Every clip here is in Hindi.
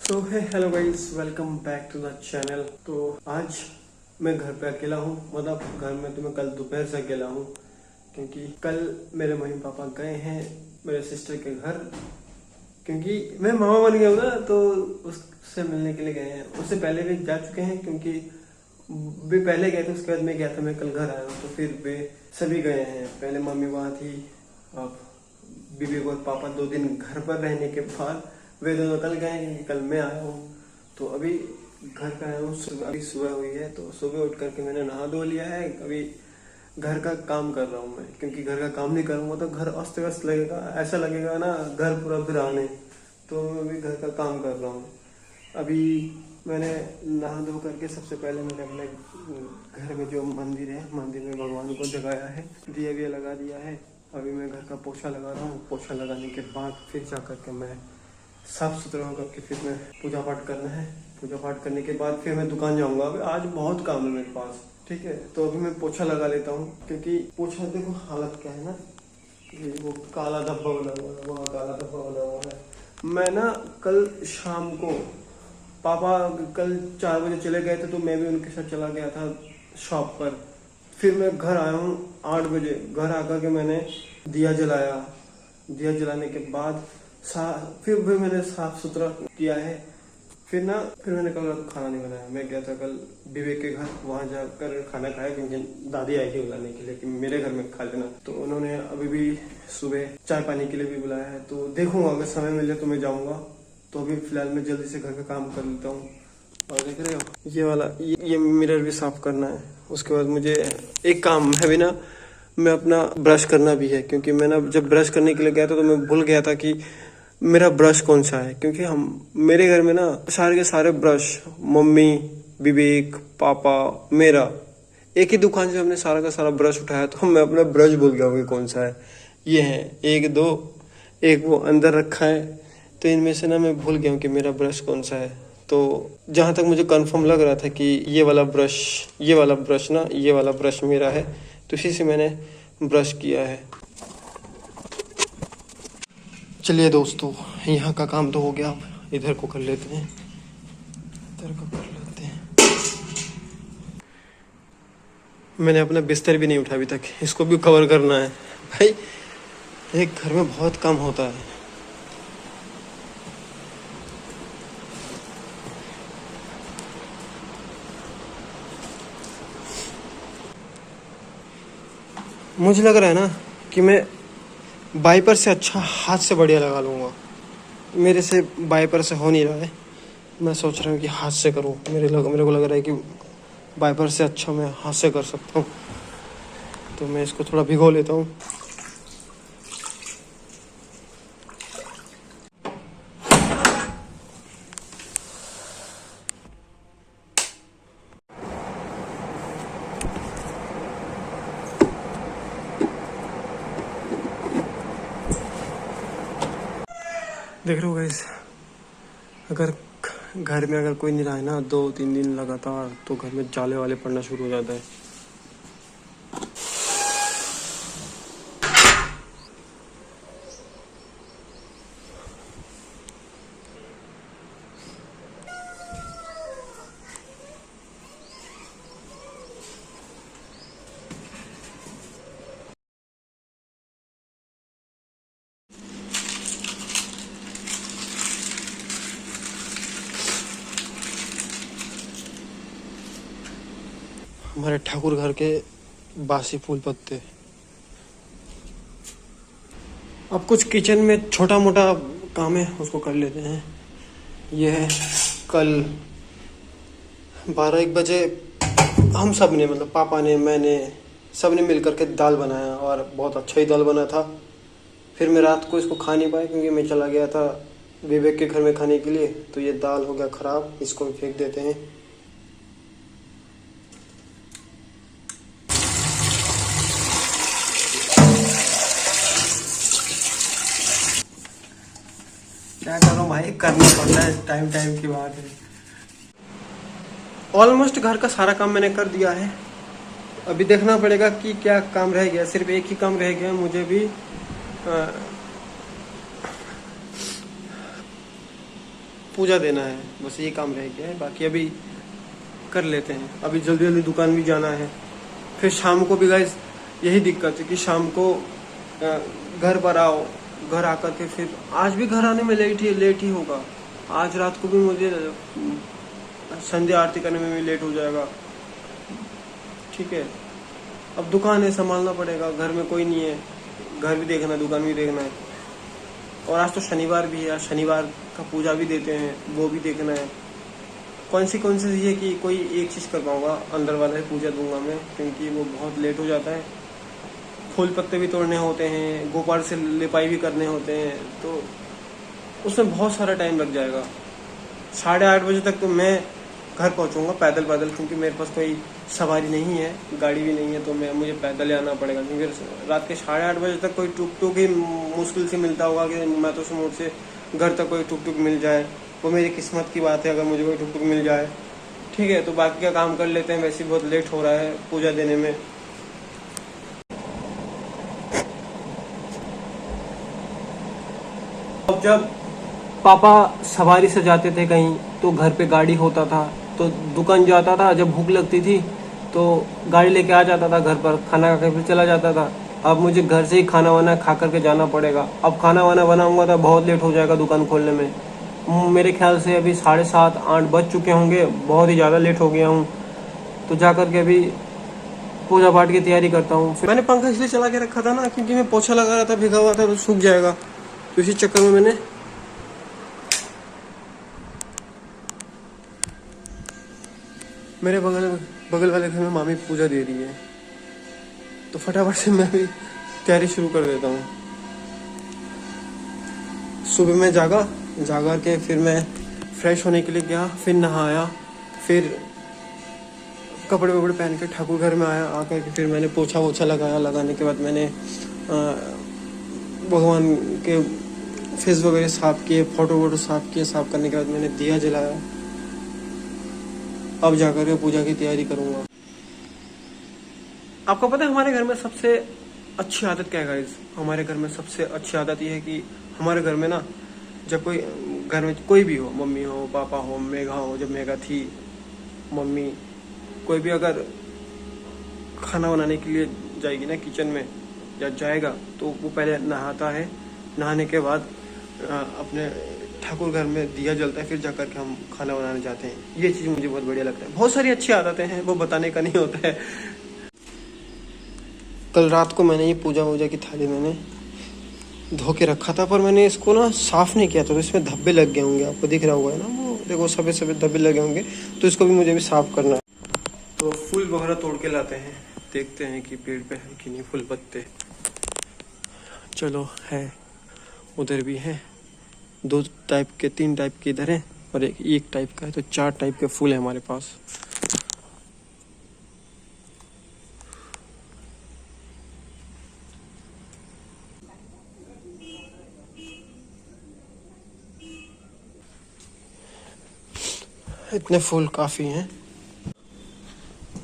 सो है hello guys, welcome back to the channel. तो आज मैं घर पे अकेला हूँ, मतलब घर में तो मैं कल दोपहर से अकेला हूँ क्योंकि कल मेरे मम्मी पापा गए हैं मेरे सिस्टर के घर, क्योंकि मैं मामा बन गया हूँ ना, तो उससे मिलने के लिए गए हैं। उससे पहले भी जा चुके हैं क्योंकि वे पहले गए थे, उसके बाद मैं गया था। मैं कल घर आया हूँ तो फिर वे सभी गए हैं। पहले मम्मी वहाँ थी, अब बीबी और पापा 2 दिन घर पर रहने के बाद वे दोनों कल गए हैं, कल मैं आया हूँ। तो अभी घर पे आया हूँ, अभी सुबह हुई है, तो सुबह उठ करके मैंने नहा धो लिया है। अभी घर का काम कर रहा हूँ मैं, क्योंकि घर का काम नहीं करूँगा तो घर अस्त व्यस्त लगेगा, ऐसा लगेगा ना घर पूरा वीरान है। तो मैं अभी घर का काम कर रहा हूँ। अभी मैंने नहा धो करके सबसे पहले मैंने अपने घर में जो मंदिर है, मंदिर में भगवान को जगाया है, दिया विया लगा दिया है। अभी मैं घर का पोछा लगा रहा हूँ। पोछा लगाने के बाद फिर जा करके मैं साफ सुथरा होकर के फिर मैं पूजा पाठ करना है। पूजा पाठ करने के बाद फिर मैं दुकान जाऊंगा। अभी आज बहुत काम है मेरे पास, ठीक है। तो अभी मैं पोछा लगा लेता हूँ, क्योंकि पोछा देखो हालत क्या है ना, ये वो काला धब्बा बना हुआ है, वहाँ काला धब्बा बना हुआ है। मैं ना कल शाम को, पापा कल 4 बजे चले गए थे तो मैं भी उनके साथ चला गया था शॉप पर। फिर मैं घर आया हूँ 8 बजे। घर आकर के मैंने दिया जलाया। दिया जलाने के बाद फिर भी मैंने साफ सुथरा किया है। फिर मैंने कल रात खाना नहीं बनाया। मैं गया था कल विवेक के घर, वहां जाकर खाना खाया, क्योंकि दादी आई थी बुलाने के लिए कि मेरे घर में खा लेना। तो उन्होंने अभी भी सुबह चाय पानी के लिए भी बुलाया है। तो देखूंगा, अगर समय मिले तो मैं जाऊंगा। तो अभी फिलहाल मैं जल्दी से घर का काम कर लेता हूँ। और देख रहे हो ये वाला ये मिरर भी साफ करना है। उसके बाद मुझे एक काम है भी ना, मैं अपना ब्रश करना भी है, क्योंकि मैं ना जब ब्रश करने के लिए गया था तो मैं भूल गया था कि मेरा ब्रश कौन सा है। क्योंकि हम मेरे घर में ना सारे के सारे ब्रश, मम्मी, विवेक, पापा, मेरा एक ही दुकान से हमने सारा का सारा ब्रश उठाया, तो मैं अपना ब्रश भूल गया हूँ कौन सा है। ये है 1 2, एक वो अंदर रखा है। तो इनमें से ना मैं भूल गया हूँ कि मेरा ब्रश कौन सा है। तो जहाँ तक मुझे कंफर्म लग रहा था कि ये वाला ब्रश ना, ये वाला ब्रश मेरा है, तो इसी से मैंने ब्रश किया है। चलिए दोस्तों, यहाँ का काम तो हो गया, अब इधर को कर लेते हैं। इधर को कर लेते हैं। मैंने अपना बिस्तर भी नहीं उठा अभी तक, इसको भी कवर करना है। भाई एक घर में बहुत काम होता है। मुझे लग रहा है ना कि मैं वाइपर से अच्छा हाथ से बढ़िया लगा लूँगा। मेरे से वाइपर से हो नहीं रहा है। मैं सोच रहा हूँ कि हाथ से करूँ। मेरे को लग रहा है कि वाइपर से अच्छा मैं हाथ से कर सकता हूँ। तो मैं इसको थोड़ा भिगो लेता हूँ। देख रहे हो गाइस, अगर घर में अगर कोई नहीं रहा है ना 2-3 दिन लगातार, तो घर में जाले वाले पड़ना शुरू हो जाता है। हमारे ठाकुर घर के बासी फूल पत्ते। अब कुछ किचन में छोटा मोटा काम है, उसको कर लेते हैं। ये है कल 12-1 बजे हम सब ने, मतलब पापा ने, मैंने, सब ने मिल करके दाल बनाया, और बहुत अच्छा ही दाल बना था। फिर मैं रात को इसको खा नहीं पाया, क्योंकि मैं चला गया था विवेक के घर में खाने के लिए। तो ये दाल हो गया ख़राब, इसको भी फेंक देते हैं। क्या करो भाई, करना पड़ता है, टाइम टाइम की बात है। ऑलमोस्ट घर का सारा काम मैंने कर दिया है। अभी देखना पड़ेगा कि क्या काम रह गया। सिर्फ एक ही काम रह गया, मुझे भी पूजा देना है, बस ये काम रह गया है, बाकी अभी कर लेते हैं। अभी जल्दी जल्दी दुकान भी जाना है, फिर शाम को भी गाइस यही दिक्कत है कि शाम को घर पर आओ, घर आकर के फिर आज भी घर आने में लेट ही होगा। आज रात को भी मुझे संध्या आरती करने में भी लेट हो जाएगा। ठीक है, अब दुकान है, संभालना पड़ेगा, घर में कोई नहीं है, घर भी देखना है, दुकान भी देखना है। और आज तो शनिवार भी है, आज शनिवार का पूजा भी देते हैं, वो भी देखना है। कॉन्सिक्वेंसेस ये कि कोई एक चीज़ कर पाऊँगा, अंदर वाला ही पूजा दूंगा मैं, क्योंकि वो बहुत लेट हो जाता है। फूल पत्ते भी तोड़ने होते हैं, गोपाल से लिपाई भी करने होते हैं, तो उसमें बहुत सारा टाइम लग जाएगा। 8:30 बजे तक तो मैं घर पहुंचूंगा पैदल पैदल, क्योंकि मेरे पास कोई सवारी नहीं है, गाड़ी भी नहीं है, तो मुझे पैदल ही आना पड़ेगा। क्योंकि रात के 8:30 बजे तक कोई टुक टुक ही मुश्किल से मिलता होगा कि मैं तो मोड़ से घर तक कोई टुक टुक मिल जाए, वो मेरी किस्मत की बात है अगर मुझे कोई टुक टुक मिल जाए। ठीक है, तो बाकी का काम कर लेते हैं, वैसे बहुत लेट हो रहा है पूजा देने में। अब जब पापा सवारी से जाते थे कहीं तो घर पे गाड़ी होता था, तो दुकान जाता था, जब भूख लगती थी तो गाड़ी लेके आ जाता था घर पर, खाना खा के फिर चला जाता था। अब मुझे घर से ही खाना वाना खा करके जाना पड़ेगा। अब खाना वाना बनाऊंगा तो बहुत लेट हो जाएगा दुकान खोलने में। मेरे ख्याल से अभी 7:30 8 बज चुके होंगे, बहुत ही ज़्यादा लेट हो गया हूँ। तो जा करके अभी पूजा पाठ की तैयारी करता हूँ। मैंने पंखा इसलिए चला के रखा था ना, क्योंकि मैं पोछा लगा रहा था, भिगा हुआ था, तो सूख जाएगा, तो इसी चक्कर में मैंने मेरे बगल वाले घर में मामी पूजा दे रही है, तो फटाफट से मैं भी तैयारी शुरू कर देता हूँ। सुबह में जागा के फिर मैं फ्रेश होने के लिए गया, फिर नहाया, फिर कपड़े वपड़े पहन के ठाकुर घर में आया। आकर के फिर मैंने पोछा वोछा लगाया। लगाने के बाद मैंने भगवान के फेस वगैरह साफ किए, फोटो वोटो साफ किए। साफ करने के बाद मैंने दिया जलाया। अब जाकर के पूजा की तैयारी करूंगा। आपको पता है हमारे घर में सबसे अच्छी आदत क्या है गाइस? हमारे घर में सबसे अच्छी आदत यह है कि हमारे घर में ना, जब कोई घर में कोई भी हो, मम्मी हो, पापा हो, मेघा हो, जब मेघा थी, मम्मी, कोई भी अगर खाना बनाने के लिए जाएगी ना किचन में या जाएगा, तो वो पहले नहाता है। नहाने के बाद अपने ठाकुर घर में दिया जलता है, फिर जाकर के हम खाना बनाने जाते हैं। ये चीज़ मुझे बहुत बढ़िया लगता है। बहुत सारी अच्छी आदतें हैं, वो बताने का नहीं होता है। कल रात को मैंने ये पूजा वूजा की थाली मैंने धो के रखा था, पर मैंने इसको ना साफ नहीं किया था, तो इसमें धब्बे लग गए होंगे। आपको दिख रहा होगा ना, वो देखो सफेद सफेद धब्बे लगे होंगे, तो इसको भी मुझे भी साफ करना है। तो फूल वगैरह तोड़ के लाते हैं, देखते हैं कि पेड़ पे है कि नहीं फूल पत्ते। चलो है, उधर भी है, 2 टाइप के 3 टाइप के इधर हैं, और एक टाइप का है, तो 4 टाइप के फूल है हमारे पास। इतने फूल काफी हैं।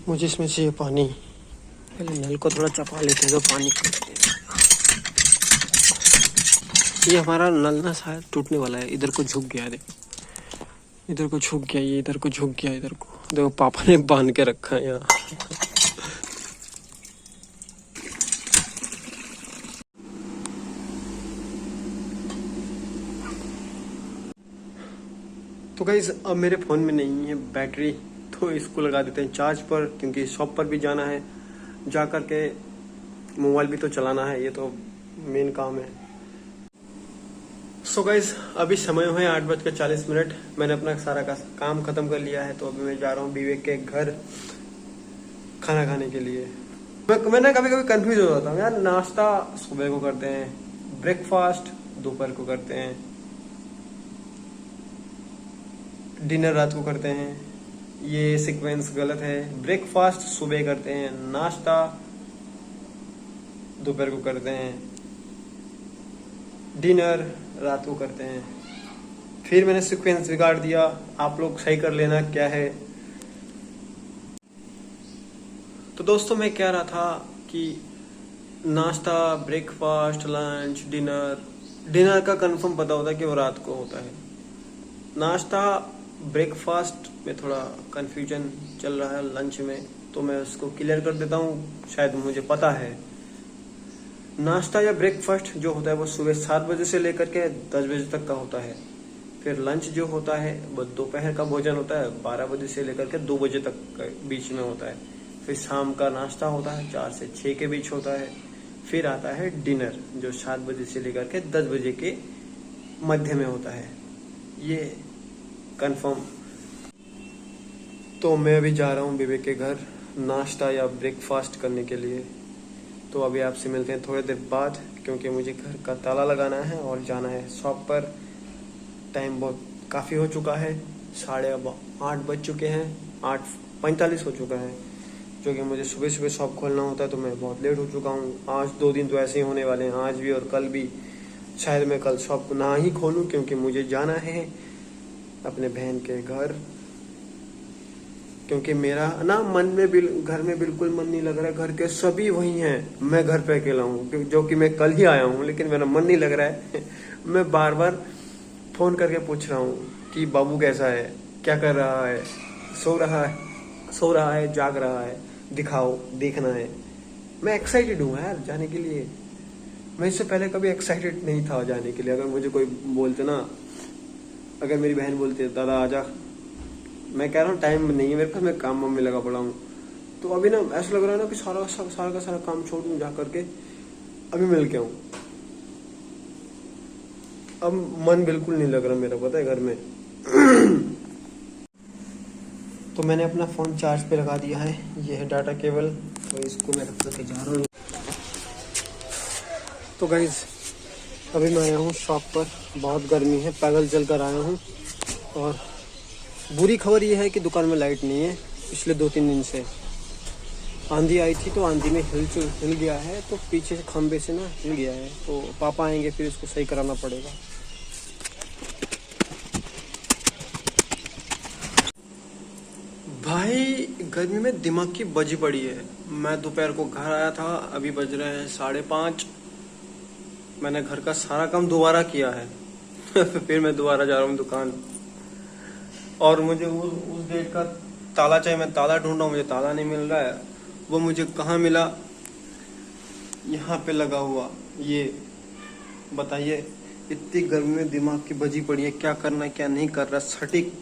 मुझे इसमें चाहिए पानी। पहले नल को थोड़ा चपा लेते हैं तो पानी करते हैं। ये हमारा नल ना शायद टूटने वाला है, इधर को झुक गया है, देखो इधर को झुक गया, ये इधर को झुक गया, इधर को देखो पापा ने बांध के रखा है यहाँ। तो गाइस अब मेरे फ़ोन में नहीं है बैटरी, तो इसको लगा देते हैं चार्ज पर, क्योंकि शॉप पर भी जाना है, जा कर के मोबाइल भी तो चलाना है, ये तो मेन काम है। सो गाइस अभी समय हुए 8:40। मैंने अपना सारा का काम खत्म कर लिया है, तो अभी मैं जा रहा हूँ विवेक के घर खाना खाने के लिए। मैं कभी कभी कंफ्यूज हो जाता हूँ यार, नाश्ता सुबह को करते हैं, ब्रेकफास्ट दोपहर को करते हैं, डिनर रात को करते हैं। ये सीक्वेंस गलत है। ब्रेकफास्ट सुबह करते हैं, नाश्ता दोपहर को करते हैं, डिनर रात को करते हैं। फिर मैंने सीक्वेंस बिगाड़ दिया, आप लोग सही कर लेना क्या है। तो दोस्तों मैं कह रहा था कि नाश्ता, ब्रेकफास्ट, लंच, डिनर का कंफर्म पता होता है कि वो रात को होता है। नाश्ता ब्रेकफास्ट में थोड़ा कन्फ्यूजन चल रहा है लंच में, तो मैं उसको क्लियर कर देता हूँ। शायद मुझे पता है, नाश्ता या ब्रेकफास्ट जो होता है वो सुबह 7 बजे से लेकर के 10 बजे तक का होता है। फिर लंच जो होता है वो दोपहर का भोजन होता है, 12 बजे से लेकर के 2 बजे तक के बीच में होता है। फिर शाम का नाश्ता होता है 4 से 6 के बीच होता है। फिर आता है डिनर जो 7 बजे से लेकर के 10 बजे के मध्य में होता है। ये कंफर्म। तो मैं अभी जा रहा हूँ विवेक के घर नाश्ता या ब्रेकफास्ट करने के लिए। तो अभी आपसे मिलते हैं थोड़ी देर बाद, क्योंकि मुझे घर का ताला लगाना है और जाना है शॉप पर। टाइम बहुत काफ़ी हो चुका है, 8:30 बज चुके हैं, 8:45 हो चुका है, जो कि मुझे सुबह सुबह शॉप खोलना होता है। तो मैं बहुत लेट हो चुका हूँ। आज 2 दिन तो ऐसे ही होने वाले हैं, आज भी और कल भी। शायद मैं कल शॉप ना ही खोलूँ, क्योंकि मुझे जाना है अपने बहन के घर। क्योंकि मेरा ना मन में घर में बिल्कुल मन नहीं लग रहा है। घर के सभी वही हैं, मैं घर पे अकेला हूँ, जो कि मैं कल ही आया हूँ, लेकिन मेरा मन नहीं लग रहा है। मैं बार बार फोन करके पूछ रहा हूँ कि बाबू कैसा है, क्या कर रहा है, सो रहा है, जाग रहा है, दिखाओ, देखना है। मैं एक्साइटेड हूँ यार जाने के लिए। मैं इससे पहले कभी एक्साइटेड नहीं था जाने के लिए। अगर मुझे कोई बोलते ना, अगर मेरी बहन बोलती है दादा आजा, मैं कह रहा हूँ टाइम नहीं है मेरे पास, मैं काम में लगा पड़ा हूँ। तो अभी ना ऐसा लग रहा है ना कि सारा का सारा काम छोड़ दूँ जा करके अभी मिल के आऊँ। अब मन बिल्कुल नहीं लग रहा मेरा, पता है, घर में। तो मैंने अपना फ़ोन चार्ज पे लगा दिया है, ये है डाटा केबल, तो इसको मैं रख करके जा रहा हूँ। तो गाइज अभी मैं आया हूँ शॉप पर, बहुत गर्मी है, पैदल चल कर आया हूँ। और बुरी खबर ये है कि दुकान में लाइट नहीं है पिछले 2-3 दिन से। आंधी आई थी तो आंधी में हिल गया है, तो पीछे से खंबे से ना हिल गया है। तो पापा आएंगे फिर इसको सही कराना पड़ेगा। भाई गर्मी में दिमाग की बजी पड़ी है। मैं दोपहर को घर आया था, अभी बज रहे हैं 5:30। मैंने घर का सारा काम दोबारा किया है। फिर मैं दोबारा जा रहा हूँ दुकान, और मुझे उस गेट का ताला चाहिए। मैं ताला ढूंढ रहा हूँ, मुझे ताला नहीं मिल रहा है। वो मुझे कहाँ मिला, यहाँ पे लगा हुआ। ये बताइए, इतनी गर्मी में दिमाग की बजी पड़ी है, क्या करना क्या नहीं कर रहा, सटीक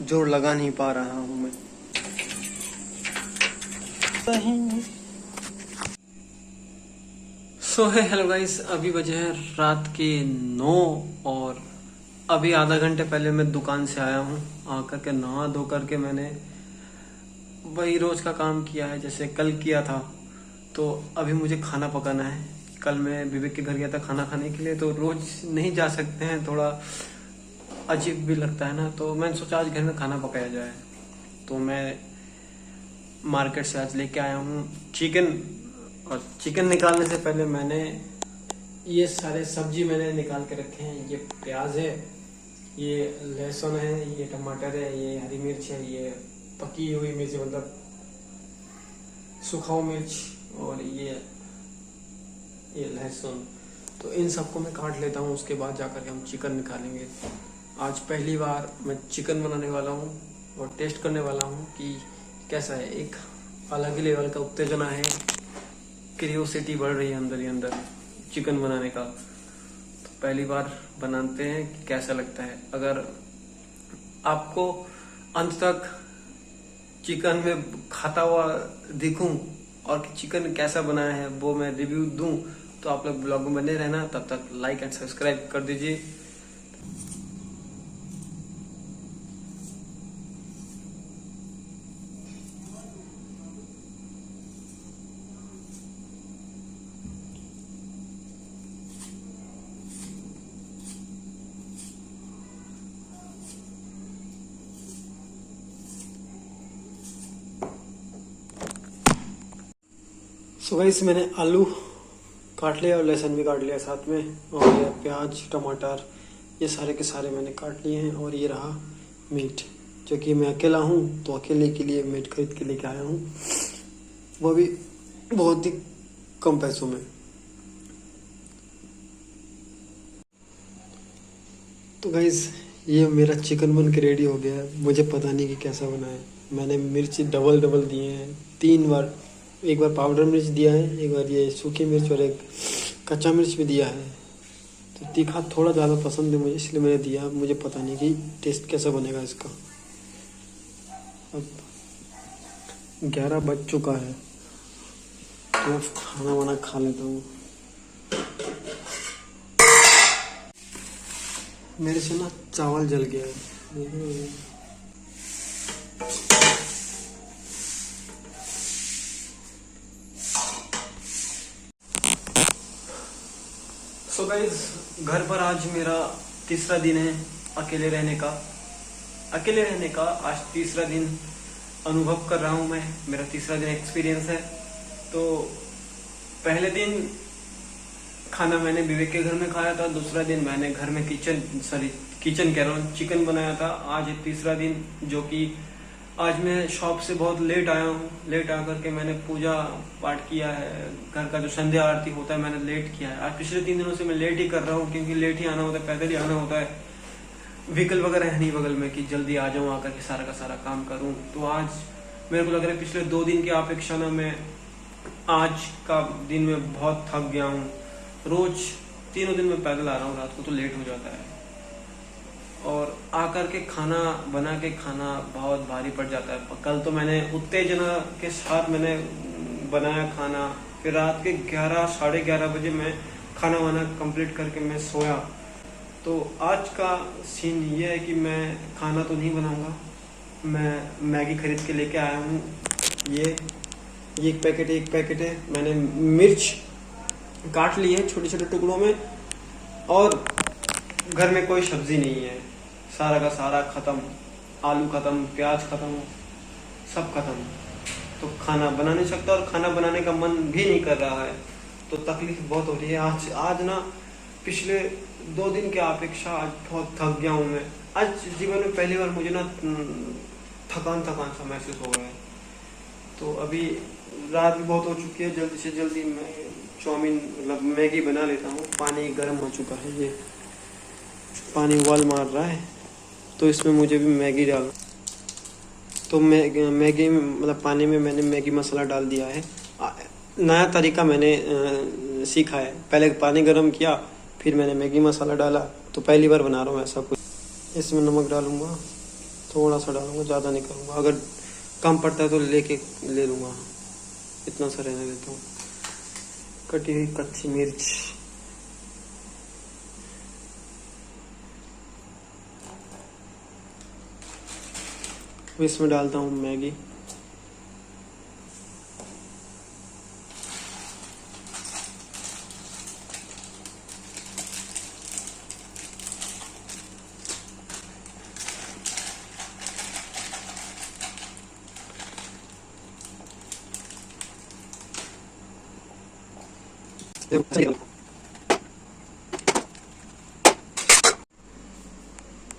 जोर लगा नहीं पा रहा हूँ मैं। सो है हेलो गाइस, अभी बजे हैं रात के 9 और अभी आधा घंटे पहले मैं दुकान से आया हूँ। आकर के नहा धो करके मैंने वही रोज का काम किया है जैसे कल किया था। तो अभी मुझे खाना पकाना है। कल मैं विवेक के घर गया था खाना खाने के लिए, तो रोज नहीं जा सकते हैं, थोड़ा अजीब भी लगता है ना। तो मैंने सोचा आज घर में खाना पकाया जाए। तो मैं मार्केट से आज लेके आया हूँ चिकन। और चिकन निकालने से पहले मैंने ये सारे सब्जी मैंने निकाल के रखे हैं। ये प्याज है, ये लहसुन है, ये टमाटर है, ये हरी मिर्च है, ये पकी हुई मिर्च मतलब सूखा मिर्च, और ये लहसुन। तो इन सबको मैं काट लेता हूँ, उसके बाद जाकर के हम चिकन निकालेंगे। आज पहली बार मैं चिकन बनाने वाला हूँ और टेस्ट करने वाला हूँ कि कैसा है। एक अलग ही लेवल का उत्तेजना है, क्यूरियोसिटी बढ़ रही है अंदर ही अंदर चिकन बनाने का। तो पहली बार बनाते हैं कि कैसा लगता है। अगर आपको अंत तक चिकन में खाता हुआ दिखूं और चिकन कैसा बनाया है वो मैं रिव्यू दूं, तो आप लोग ब्लॉग में बने रहना। तब तक लाइक एंड सब्सक्राइब कर दीजिए। सो गाइस मैंने आलू काट लिया और लहसुन भी काट लिया साथ में, और ये प्याज टमाटर ये सारे के सारे मैंने काट लिए हैं। और ये रहा मीट, जो कि मैं अकेला हूँ तो अकेले के लिए मीट खरीद के लेके आया हूँ, वो भी बहुत ही कम पैसों में। तो गाइस ये मेरा चिकन बन के रेडी हो गया है। मुझे पता नहीं कि कैसा बना है। मैंने मिर्च डबल डबल दिए हैं 3 बार। एक बार पाउडर मिर्च दिया है, एक बार ये सूखी मिर्च और एक कच्चा मिर्च भी दिया है। तो तीखा थोड़ा ज़्यादा पसंद है मुझे, इसलिए मैंने दिया। मुझे पता नहीं कि टेस्ट कैसा बनेगा इसका। अब 11 बज चुका है तो खाना वाना खा लेता हूँ। मेरे से ना चावल जल गया है। सो गाइस, घर पर आज मेरा तीसरा दिन है अकेले रहने का। आज तीसरा दिन अनुभव कर रहा हूँ मैं। मेरा तीसरा दिन एक्सपीरियंस है। तो पहले दिन खाना मैंने विवेक के घर में खाया था। दूसरा दिन मैंने घर में किचन कह रहा हूँ, चिकन बनाया था। आज तीसरा दिन, जो कि आज मैं शॉप से बहुत लेट आया हूँ। लेट आकर के मैंने पूजा पाठ किया है। घर का जो संध्या आरती होता है मैंने लेट किया है। आज पिछले 3 दिनों से मैं लेट ही कर रहा हूँ, क्योंकि लेट ही आना होता है, पैदल ही आना होता है। व्हीकल वगैरह है नहीं बगल में कि जल्दी आ जाऊँ, आकर के सारा का सारा काम करूँ। तो आज मेरे को लग रहा है पिछले 2 दिन की अपेक्षा ना मैं आज का दिन में बहुत थक गया हूँ। रोज 3 दिन में पैदल आ रहा हूँ, रात को तो लेट हो जाता है। और आकर के खाना बना के खाना बहुत भारी पड़ जाता है। कल तो मैंने उत्तेजना के साथ मैंने बनाया खाना। फिर रात के 11 साढ़े 11 बजे मैं खाना वाना कंप्लीट करके मैं सोया। तो आज का सीन ये है कि मैं खाना तो नहीं बनाऊंगा। मैं मैगी खरीद के लेके आया हूँ। ये एक पैकेट है। मैंने मिर्च काट ली है छोटे छोटे टुकड़ों में। और घर में कोई सब्जी नहीं है, सारा का सारा खत्म। आलू खत्म, प्याज खत्म, सब खत्म। तो खाना बना नहीं सकता और खाना बनाने का मन भी नहीं कर रहा है। तो तकलीफ बहुत हो रही है। आज ना पिछले 2 दिन की अपेक्षा आज बहुत थक गया हूँ मैं। आज जीवन में पहली बार मुझे ना थकान सा महसूस हो रहा है। तो अभी रात भी बहुत हो चुकी है। जल्दी से जल्दी मैं चाउमीन मतलब मैगी बना लेता हूँ। पानी गर्म हो चुका है, ये पानी उबाल मार रहा है। तो इसमें मुझे भी मैगी डाल। तो मैगी मतलब पानी में मैंने मैगी मसाला डाल दिया है। नया तरीका मैंने सीखा है। पहले पानी गर्म किया, फिर मैंने मैगी मसाला डाला। तो पहली बार बना रहा हूँ ऐसा कुछ। इसमें नमक डालूंगा, थोड़ा सा डालूंगा, ज़्यादा नहीं करूँगा। अगर कम पड़ता है तो ले लूँगा। इतना सा रहने देता हूँ। कटी हुई कच्ची मिर्च, इसमें डालता हूँ मैगी।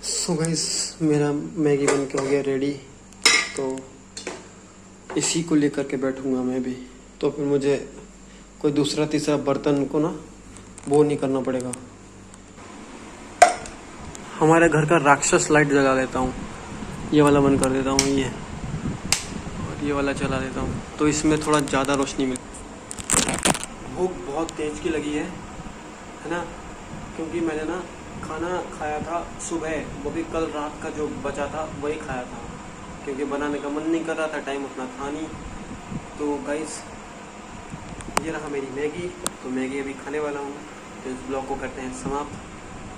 सो गाइस, मेरा मैगी बन के हो गया रेडी। तो इसी को लेकर के बैठूंगा मैं भी। तो फिर मुझे कोई दूसरा तीसरा बर्तन को ना वो नहीं करना पड़ेगा। हमारे घर का राक्षस लाइट जला देता हूँ। ये वाला बंद कर देता हूँ, ये, और ये वाला चला देता हूँ। तो इसमें थोड़ा ज़्यादा रोशनी मिले। भूख बहुत तेज की लगी है ना, क्योंकि मैंने ना खाना खाया था सुबह, वो भी कल रात का जो बचा था वही खाया था, क्योंकि बनाने का मन नहीं कर रहा था, टाइम उतना था नहीं। तो गाइस, ये रहा मेरी मैगी। तो मैगी अभी खाने वाला हूँ। तो इस ब्लॉग को करते हैं समाप्त,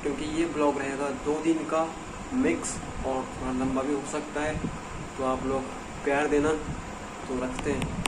क्योंकि ये ब्लॉग रहेगा 2 दिन का मिक्स और थोड़ा लंबा भी हो सकता है। तो आप लोग प्यार देना। तो रखते हैं।